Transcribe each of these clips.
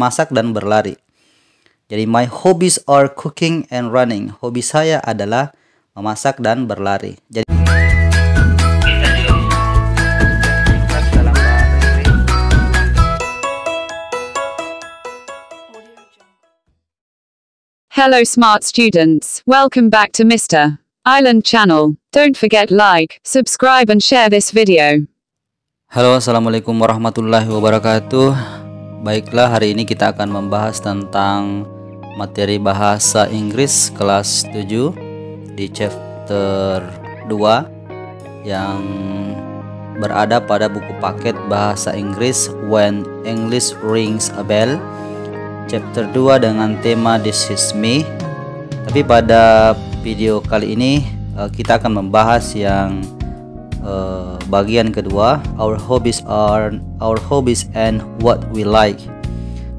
masak dan berlari. Jadi my hobbies are cooking and running. Hobi saya adalah memasak dan berlari. Jadi Hello smart students, welcome back to Mr. Island channel. Don't forget like, subscribe and share this video. halo, assalamualaikum warahmatullahi wabarakatuh. Baiklah, hari ini kita akan membahas tentang materi bahasa Inggris kelas 7 di chapter 2 yang berada pada buku paket bahasa Inggris When English Rings a Bell, chapter 2 dengan tema This is Me. Tapi pada video kali ini kita akan membahas yang bagian kedua, our hobbies and what we like.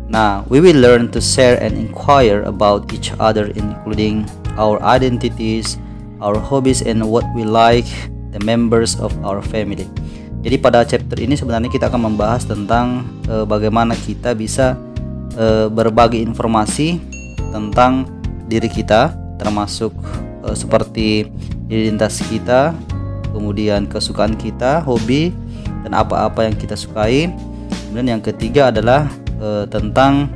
Nah, we will learn to share and inquire about each other, including our identities, our hobbies and what we like, the members of our family. Jadi pada chapter ini sebenarnya kita akan membahas tentang bagaimana kita bisa berbagi informasi tentang diri kita, termasuk seperti identitas kita, kemudian kesukaan kita, hobi, dan apa-apa yang kita sukai. Kemudian yang ketiga adalah tentang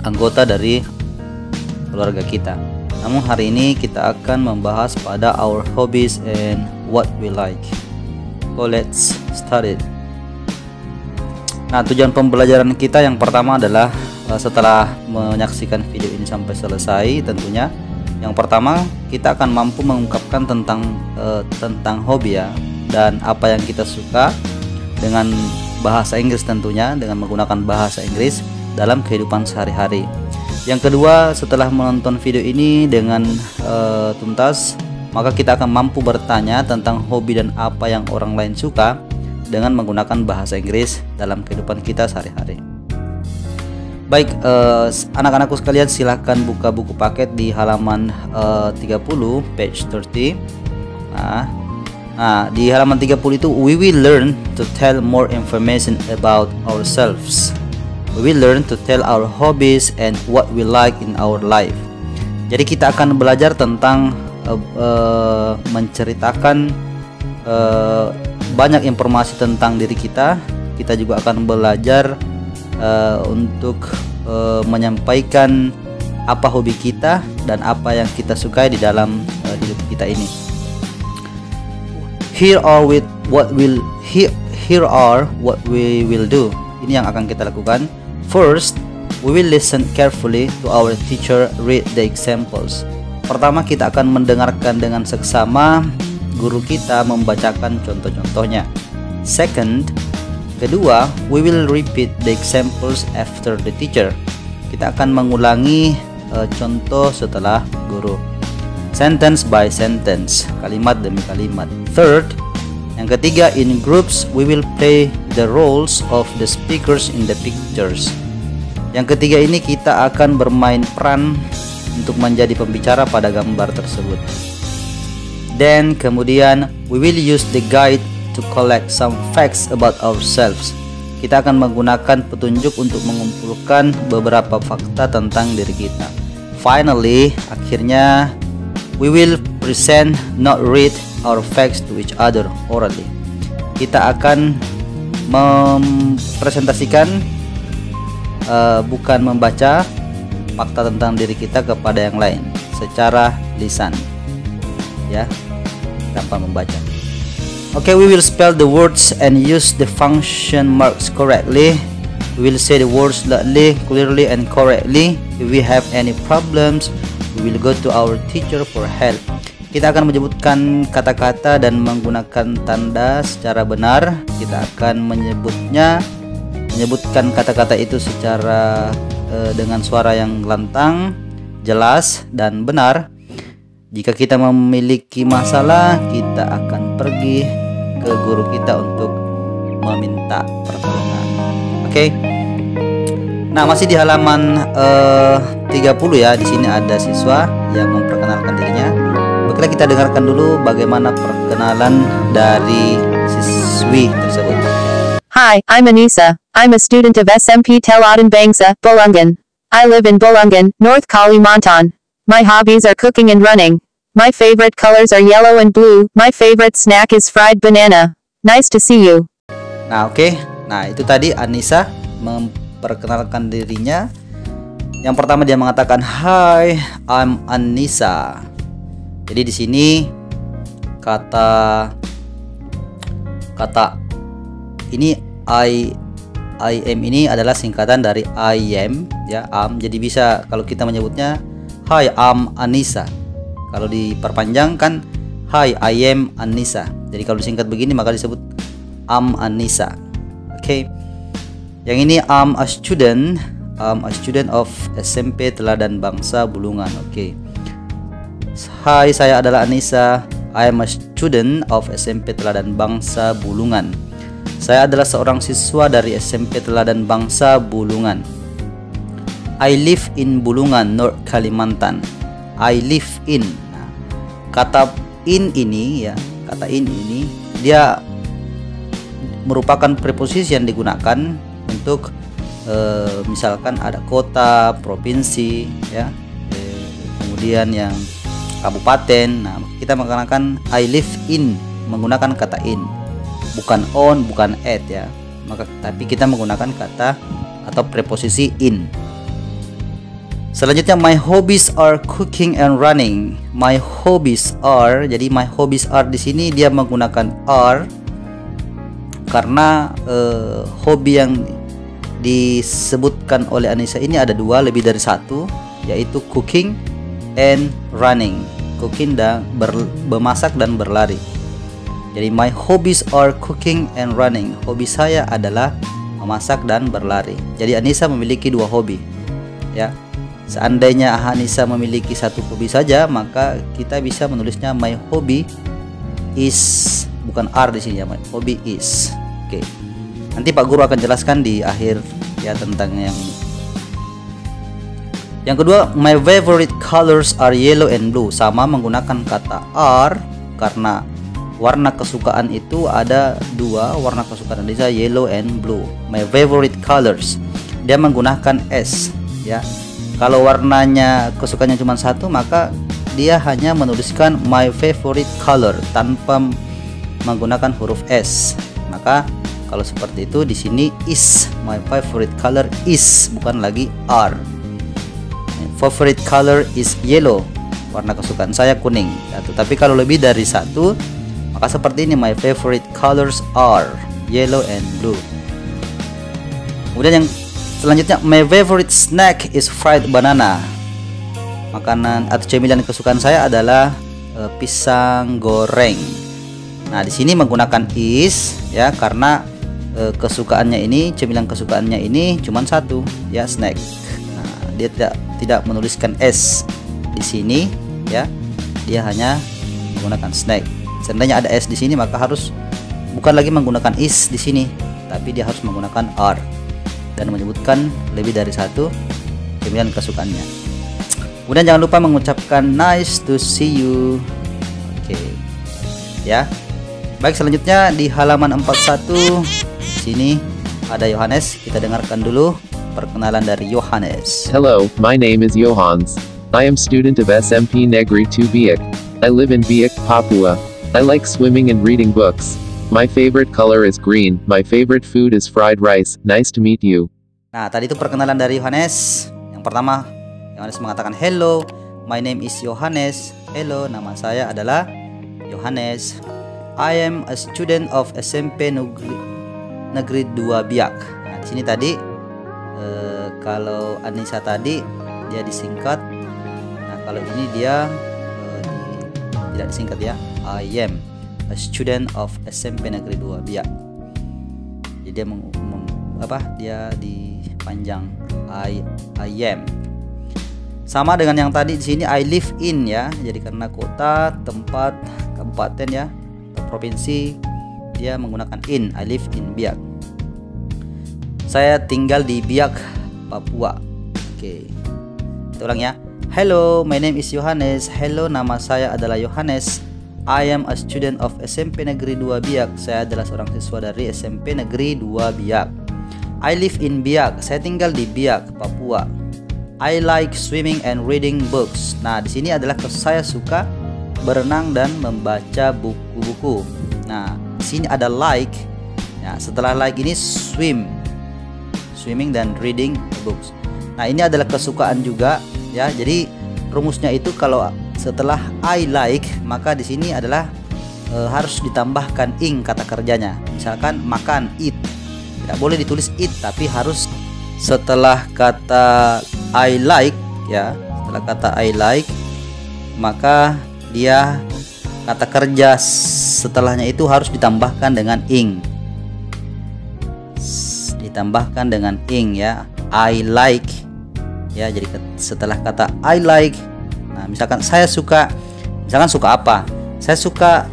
anggota dari keluarga kita. Namun hari ini kita akan membahas pada our hobbies and what we like. So let's start it. Nah, tujuan pembelajaran kita yang pertama adalah setelah menyaksikan video ini sampai selesai, tentunya yang pertama kita akan mampu mengungkapkan tentang hobi ya, dan apa yang kita suka dengan bahasa Inggris, tentunya dengan menggunakan bahasa Inggris dalam kehidupan sehari-hari. Yang kedua, setelah menonton video ini dengan tuntas, maka kita akan mampu bertanya tentang hobi dan apa yang orang lain suka dengan menggunakan bahasa Inggris dalam kehidupan kita sehari-hari. Baik, anak-anakku sekalian, silahkan buka buku paket di halaman 30, page 30. Nah, di halaman 30 itu we will learn to tell more information about ourselves. We will learn to tell our hobbies and what we like in our life. Jadi kita akan belajar tentang menceritakan banyak informasi tentang diri kita. Kita juga akan belajar untuk menyampaikan apa hobi kita dan apa yang kita sukai di dalam hidup kita ini. Here are what we will do. Ini yang akan kita lakukan. First, we will listen carefully to our teacher read the examples. Pertama, kita akan mendengarkan dengan seksama guru kita membacakan contoh-contohnya. Second, kedua, we will repeat the examples after the teacher. Kita akan mengulangi contoh setelah guru. Sentence by sentence, kalimat demi kalimat. Third, yang ketiga, in groups we will play the roles of the speakers in the pictures. Yang ketiga ini kita akan bermain peran untuk menjadi pembicara pada gambar tersebut. Then kemudian we will use the guide to collect some facts about ourselves. Kita akan menggunakan petunjuk untuk mengumpulkan beberapa fakta tentang diri kita. Finally, akhirnya we will present, not read, our facts to each other orally. Kita akan mempresentasikan, bukan membaca fakta tentang diri kita kepada yang lain secara lisan, ya, tanpa membaca. Okay, we will spell the words and use the function marks correctly. We will say the words loudly, clearly, and correctly. If we have any problems, we will go to our teacher for help. Kita akan menyebutkan kata-kata dan menggunakan tanda secara benar. Kita akan menyebutkan kata-kata itu secara dengan suara yang lantang, jelas, dan benar. Jika kita memiliki masalah, kita akan pergi ke guru kita untuk meminta pertolongan. Oke. Nah, masih di halaman 30 ya. Di sini ada siswa yang memperkenalkan dirinya. Baiklah, kita dengarkan dulu bagaimana perkenalan dari siswi tersebut. Hi, I'm Anissa. I'm a student of SMP Teladan Bangsa, Bulungan. I live in Bulungan, North Kalimantan. My hobbies are cooking and running. My favorite colors are yellow and blue. My favorite snack is fried banana. Nice to see you. Nah, oke. Nah, itu tadi Anissa memperkenalkan dirinya. Yang pertama dia mengatakan, "Hi, I'm Anissa." Jadi di sini kata ini I am ini adalah singkatan dari I am, ya, Jadi bisa kalau kita menyebutnya "Hi, I'm Anissa." Kalau diperpanjang kan "Hi, I am Anissa." Jadi kalau disingkat begini maka disebut I'm Anissa. Oke. Yang ini I'm a student of SMP Teladan Bangsa Bulungan. Oke. Hai, saya adalah Anissa. I am a student of SMP Teladan Bangsa Bulungan. Saya adalah seorang siswa dari SMP Teladan Bangsa Bulungan. I live in Bulungan, North Kalimantan. I live in. Nah, kata in ini ya, kata in ini dia merupakan preposisi yang digunakan untuk misalkan ada kota, provinsi, ya, kemudian yang kabupaten. Nah, kita menggunakan I live in menggunakan kata in, bukan on, bukan at, ya. Tapi kita menggunakan kata atau preposisi in. Selanjutnya, my hobbies are cooking and running. My hobbies are, jadi my hobbies are di sini dia menggunakan are karena hobi yang disebutkan oleh Anissa ini ada dua, lebih dari satu, yaitu cooking and running. Cooking dan memasak dan berlari. Jadi my hobbies are cooking and running. Hobi saya adalah memasak dan berlari. Jadi Anissa memiliki dua hobi, ya. Seandainya Anissa memiliki satu hobi saja, maka kita bisa menulisnya my hobby is, bukan are di sini ya, my hobby is. Oke. Nanti Pak Guru akan jelaskan di akhir ya tentang yang ini. Yang kedua, my favorite colors are yellow and blue. Sama menggunakan kata are karena warna kesukaan itu ada dua, warna kesukaan Anissa yellow and blue. My favorite colors. Dia menggunakan s, ya. Kalau warnanya kesukaannya cuma satu, maka dia hanya menuliskan my favorite color tanpa menggunakan huruf s. Maka kalau seperti itu di sini is, my favorite color is, bukan lagi are. Favorite color is yellow, warna kesukaan saya kuning. Tapi kalau lebih dari satu, maka seperti ini, my favorite colors are yellow and blue. Kemudian yang selanjutnya, my favorite snack is fried banana. Makanan atau cemilan kesukaan saya adalah pisang goreng. Nah, di sini menggunakan is, ya, karena kesukaannya ini, cemilan kesukaannya ini cuma satu, ya, snack. Nah, dia tidak menuliskan s di sini, ya. Dia hanya menggunakan snack. Seandainya ada s di sini, maka harus bukan lagi menggunakan is di sini, tapi dia harus menggunakan are dan menyebutkan lebih dari satu cemilan kesukaannya. Kemudian jangan lupa mengucapkan nice to see you. Oke. Ya. Baik, selanjutnya di halaman 41 di sini ada Yohanes. Kita dengarkan dulu perkenalan dari Yohanes. Hello, my name is Johans. I am student of SMP Negeri 2 Biak. I live in Biak, Papua. I like swimming and reading books. My favorite color is green. My favorite food is fried rice. Nice to meet you. Nah, tadi itu perkenalan dari Yohanes. Yang pertama, Yohanes mengatakan, "Hello, my name is Yohanes." Hello, nama saya adalah Yohanes. I am a student of SMP Negeri 2 Biak. Nah, di sini tadi kalau Anissa tadi dia disingkat. Nah, kalau ini dia tidak disingkat, ya. I am a student of SMP Negeri 2 Biak. Jadi dia dia dipanjang I am. Sama dengan yang tadi di sini I live in, ya. Jadi karena kota, tempat, kabupaten, ya, atau provinsi, dia menggunakan in. I live in Biak. Saya tinggal di Biak, Papua. Oke. Kita ulang, ya. Hello, my name is Yohanes. Hello, nama saya adalah Yohanes. I am a student of SMP Negeri 2 Biak. Saya adalah seorang siswa dari SMP Negeri 2 Biak. I live in Biak. Saya tinggal di Biak, Papua. I like swimming and reading books. Nah, di sini adalah saya suka berenang dan membaca buku-buku. Nah, di sini ada like. Nah, setelah like ini swimming dan reading books. Nah, ini adalah kesukaan juga ya. Jadi rumusnya itu kalau setelah I like, maka di sini adalah harus ditambahkan ing kata kerjanya. Misalkan makan, eat. Tidak boleh ditulis eat, tapi harus setelah kata I like ya. Setelah kata I like, maka dia kata kerja setelahnya itu harus ditambahkan dengan ing. Ditambahkan dengan ing ya. I like ya. Jadi setelah kata I like, nah misalkan saya suka, misalkan suka apa? Saya suka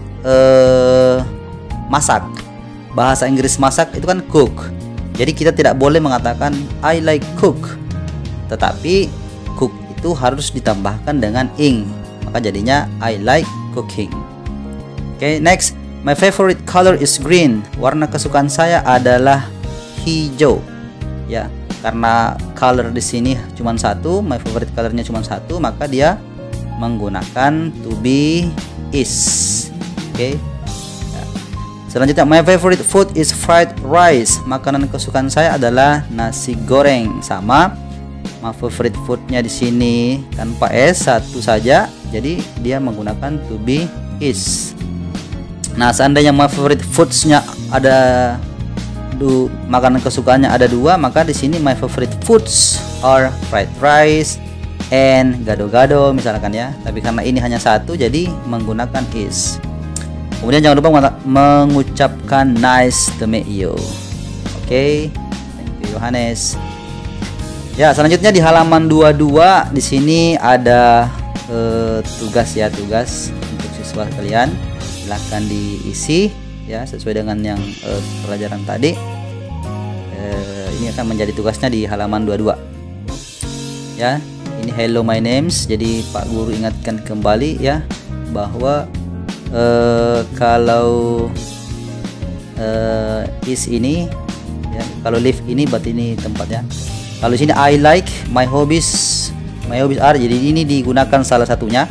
masak. Bahasa Inggris masak itu kan cook. Jadi kita tidak boleh mengatakan I like cook, tetapi cook itu harus ditambahkan dengan ing. Maka jadinya I like cooking. Okay, next. My favorite color is green. Warna kesukaan saya adalah hijau. Ya, karena color di sini cuma satu, my favorite colornya cuma satu, maka dia menggunakan to be is. Oke. Ya. Selanjutnya, my favorite food is fried rice. Makanan kesukaan saya adalah nasi goreng. Sama, my favorite foodnya di sini tanpa s, satu saja, jadi dia menggunakan to be is. Nah, seandainya my favorite foodsnya ada makanan kesukaannya ada dua, maka di sini my favorite foods are fried rice and gado-gado misalkan ya. Tapi karena ini hanya satu, jadi menggunakan is. Kemudian jangan lupa mengucapkan nice to meet you. Oke, thank you Yohanes. Ya, selanjutnya di halaman 22 di sini ada tugas untuk siswa kalian. Silahkan diisi ya sesuai dengan yang pelajaran tadi. Ini akan menjadi tugasnya di halaman 22 ya. Ini hello my names. Jadi Pak Guru ingatkan kembali ya bahwa kalau is ini ya, kalau live ini berarti ini tempatnya. Kalau sini I like, my hobbies are, jadi ini digunakan salah satunya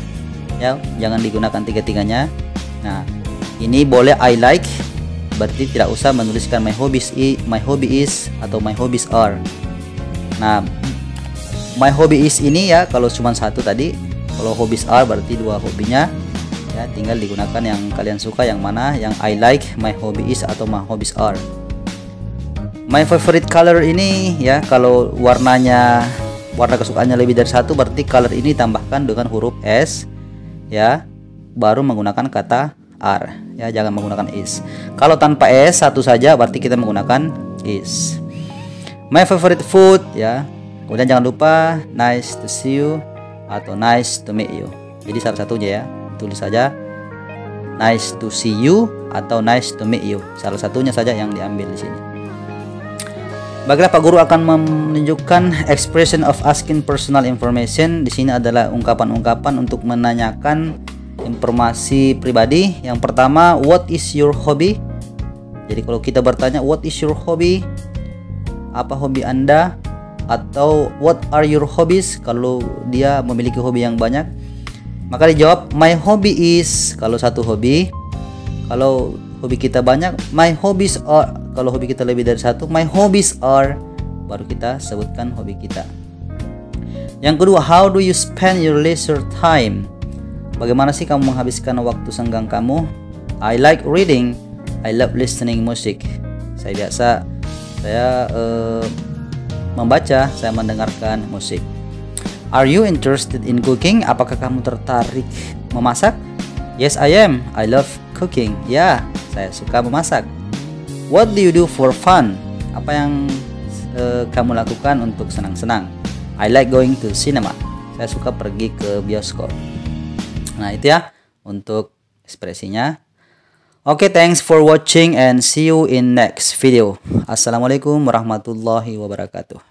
ya, jangan digunakan tiga-tiganya. Nah, ini boleh I like, berarti tidak usah menuliskan my hobby is atau my hobbies are. Nah, my hobby is ini ya kalau cuma satu tadi. Kalau hobbies are berarti dua hobinya ya, tinggal digunakan yang kalian suka, yang mana, yang I like, my hobby is atau my hobbies are. My favorite color ini ya, kalau warna kesukaannya lebih dari satu, berarti color ini tambahkan dengan huruf s ya, baru menggunakan kata are ya, jangan menggunakan is. Kalau tanpa s satu saja, berarti kita menggunakan is. My favorite food ya. Kemudian jangan lupa nice to see you atau nice to meet you. Jadi salah satunya ya, tulis saja nice to see you atau nice to meet you. Salah satunya saja yang diambil di sini. Baiklah, Pak Guru akan menunjukkan expression of asking personal information. Di sini adalah ungkapan-ungkapan untuk menanyakan informasi pribadi. Yang pertama, what is your hobby? Jadi kalau kita bertanya what is your hobby, apa hobi Anda, atau what are your hobbies kalau dia memiliki hobi yang banyak, maka dijawab my hobby is kalau satu hobi. Kalau hobi kita banyak, my hobbies are. Kalau hobi kita lebih dari satu, my hobbies are, baru kita sebutkan hobi kita. Yang kedua, how do you spend your leisure time? Bagaimana sih kamu menghabiskan waktu senggang kamu? I like reading, I love listening music. Saya membaca, saya mendengarkan musik. Are you interested in cooking? Apakah kamu tertarik memasak? Yes, I am. I love cooking. Ya, saya suka memasak. What do you do for fun? Apa yang kamu lakukan untuk senang-senang? I like going to cinema. Saya suka pergi ke bioskop. Nah, itu ya untuk ekspresinya. Oke, thanks for watching and see you in next video. Assalamualaikum warahmatullahi wabarakatuh.